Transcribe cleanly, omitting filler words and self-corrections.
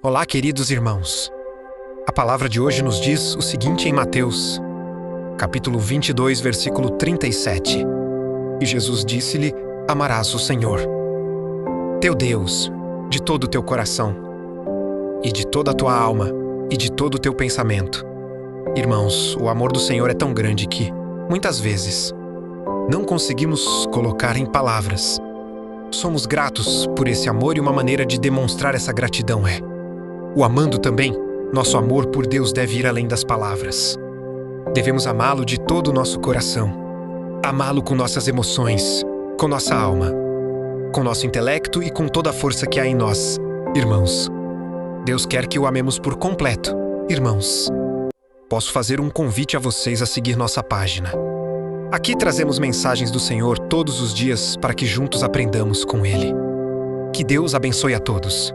Olá, queridos irmãos. A palavra de hoje nos diz o seguinte em Mateus, capítulo 22, versículo 37. E Jesus disse-lhe: Amarás o Senhor, teu Deus, de todo o teu coração, e de toda a tua alma, e de todo o teu pensamento. Irmãos, o amor do Senhor é tão grande que, muitas vezes, não conseguimos colocar em palavras. Somos gratos por esse amor e uma maneira de demonstrar essa gratidão é: o amando também, nosso amor por Deus deve ir além das palavras. Devemos amá-lo de todo o nosso coração. Amá-lo com nossas emoções, com nossa alma, com nosso intelecto e com toda a força que há em nós. Irmãos, Deus quer que o amemos por completo. Irmãos, posso fazer um convite a vocês a seguir nossa página. Aqui trazemos mensagens do Senhor todos os dias para que juntos aprendamos com Ele. Que Deus abençoe a todos.